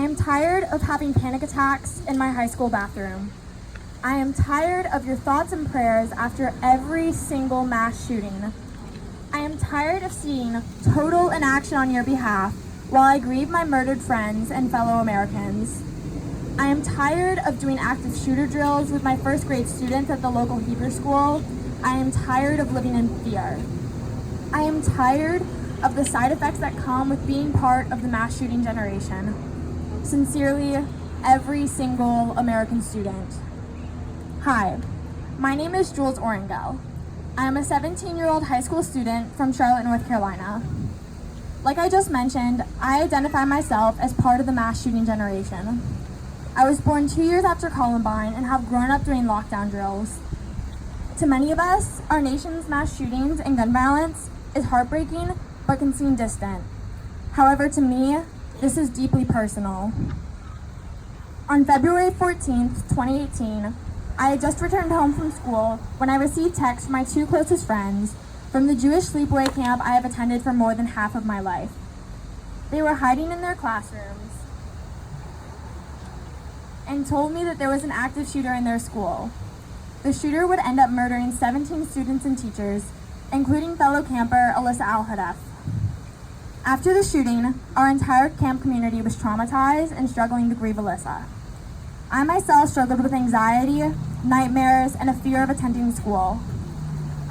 am tired of having panic attacks in my high school bathroom. I am tired of your thoughts and prayers after every single mass shooting. I am tired of seeing total inaction on your behalf while I grieve my murdered friends and fellow Americans. I am tired of doing active shooter drills with my first grade students at the local Hebrew school. I am tired of living in fear. I am tired of the side effects that come with being part of the mass shooting generation. Sincerely, every single American student. Hi, my name is Jules Oringel. I am a 17-year-old high school student from Charlotte, North Carolina. Like I just mentioned, I identify myself as part of the mass shooting generation. I was born 2 years after Columbine and have grown up doing lockdown drills. To many of us, our nation's mass shootings and gun violence is heartbreaking but can seem distant. However, to me, this is deeply personal. On February 14th, 2018, I had just returned home from school when I received texts from my two closest friends from the Jewish sleepaway camp I have attended for more than half of my life. They were hiding in their classrooms and told me that there was an active shooter in their school. The shooter would end up murdering 17 students and teachers, including fellow camper Alyssa Al-Hadaf. After the shooting, our entire camp community was traumatized and struggling to grieve Alyssa. I myself struggled with anxiety, nightmares, and a fear of attending school.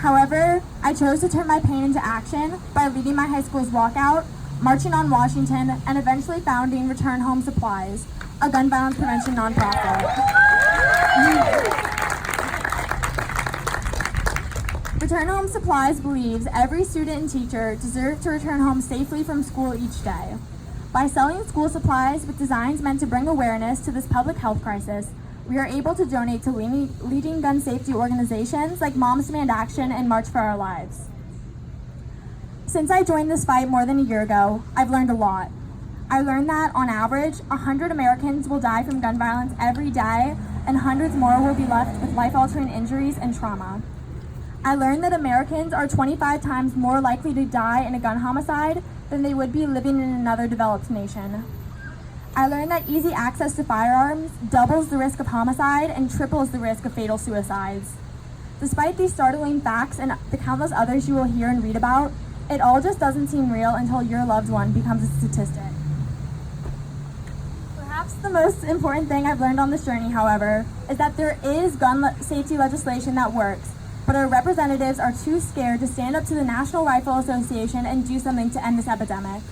However, I chose to turn my pain into action by leading my high school's walkout, marching on Washington, and eventually founding Return Home Supplies, a gun violence prevention nonprofit. Return Home Supplies believes every student and teacher deserve to return home safely from school each day. By selling school supplies with designs meant to bring awareness to this public health crisis, we are able to donate to leading gun safety organizations like Moms Demand Action and March for Our Lives. Since I joined this fight more than a year ago, I've learned a lot. I learned that, on average, 100 Americans will die from gun violence every day, and hundreds more will be left with life-altering injuries and trauma. I learned that Americans are 25 times more likely to die in a gun homicide than they would be living in another developed nation. I learned that easy access to firearms doubles the risk of homicide and triples the risk of fatal suicides. Despite these startling facts and the countless others you will hear and read about, it all just doesn't seem real until your loved one becomes a statistic. Perhaps the most important thing I've learned on this journey, however, is that there is gun safety legislation that works, but our representatives are too scared to stand up to the National Rifle Association and do something to end this epidemic.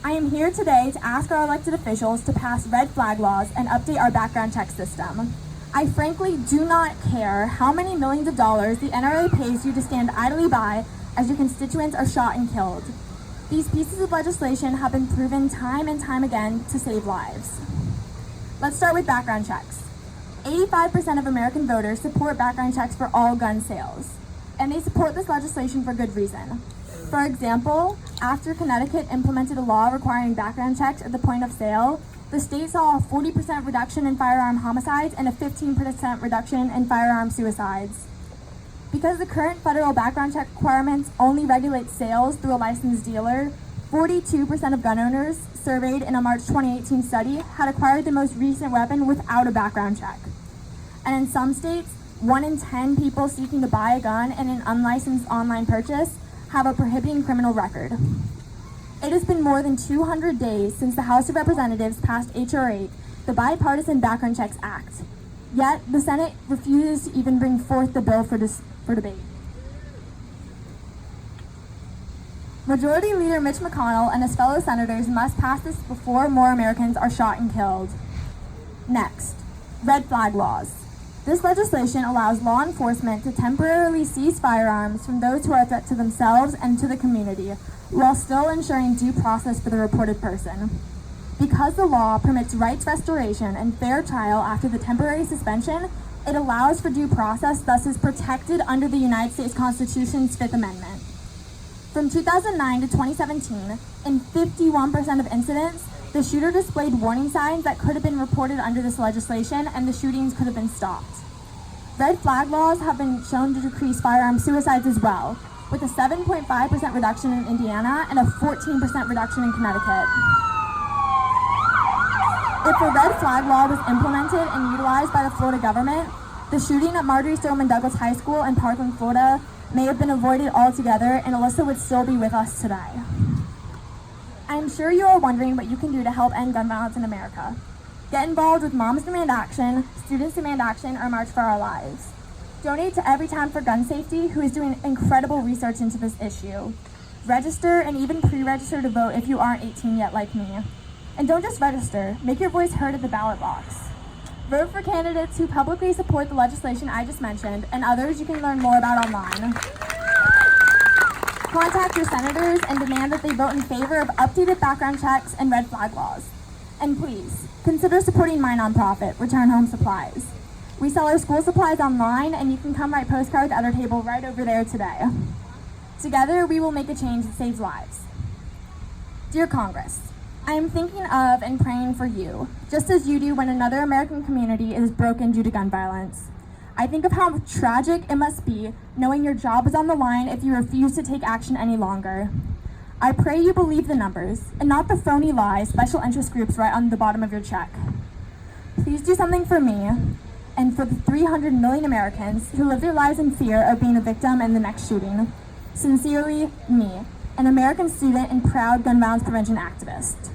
I am here today to ask our elected officials to pass red flag laws and update our background check system. I frankly do not care how many millions of dollars the NRA pays you to stand idly by as your constituents are shot and killed. These pieces of legislation have been proven time and time again to save lives. Let's start with background checks. 85% of American voters support background checks for all gun sales, and they support this legislation for good reason. For example, after Connecticut implemented a law requiring background checks at the point of sale, the state saw a 40% reduction in firearm homicides and a 15% reduction in firearm suicides. Because the current federal background check requirements only regulate sales through a licensed dealer, 42% of gun owners surveyed in a March 2018 study had acquired the most recent weapon without a background check. And in some states, 1 in 10 people seeking to buy a gun in an unlicensed online purchase have a prohibiting criminal record. It has been more than 200 days since the House of Representatives passed H.R. 8, the Bipartisan Background Checks Act. Yet, the Senate refuses to even bring forth the bill for debate. Majority Leader Mitch McConnell and his fellow senators must pass this before more Americans are shot and killed. Next, red flag laws. This legislation allows law enforcement to temporarily seize firearms from those who are a threat to themselves and to the community, while still ensuring due process for the reported person. Because the law permits rights restoration and fair trial after the temporary suspension, it allows for due process, thus is protected under the United States Constitution's Fifth Amendment. From 2009 to 2017, in 51% of incidents, the shooter displayed warning signs that could have been reported under this legislation, and the shootings could have been stopped. Red flag laws have been shown to decrease firearm suicides as well, with a 7.5% reduction in Indiana and a 14% reduction in Connecticut. If a red flag law was implemented and utilized by the Florida government, the shooting at Marjorie Stoneman Douglas High School in Parkland, Florida may have been avoided altogether, and Alyssa would still be with us today. I'm sure you are wondering what you can do to help end gun violence in America. Get involved with Moms Demand Action, Students Demand Action, or March for Our Lives. Donate to Every Town for Gun Safety, who is doing incredible research into this issue. Register and even pre-register to vote if you aren't 18 yet like me. And don't just register, make your voice heard at the ballot box. Vote for candidates who publicly support the legislation I just mentioned, and others you can learn more about online. Contact your senators and demand that they vote in favor of updated background checks and red flag laws. And please, consider supporting my nonprofit, Return Home Supplies. We sell our school supplies online, and you can come write postcards at our table right over there today. Together, we will make a change that saves lives. Dear Congress, I am thinking of and praying for you, just as you do when another American community is broken due to gun violence. I think of how tragic it must be knowing your job is on the line if you refuse to take action any longer. I pray you believe the numbers, and not the phony lies special interest groups write on the bottom of your check. Please do something for me, and for the 300 million Americans who live their lives in fear of being a victim in the next shooting. Sincerely, me, an American student and proud gun violence prevention activist.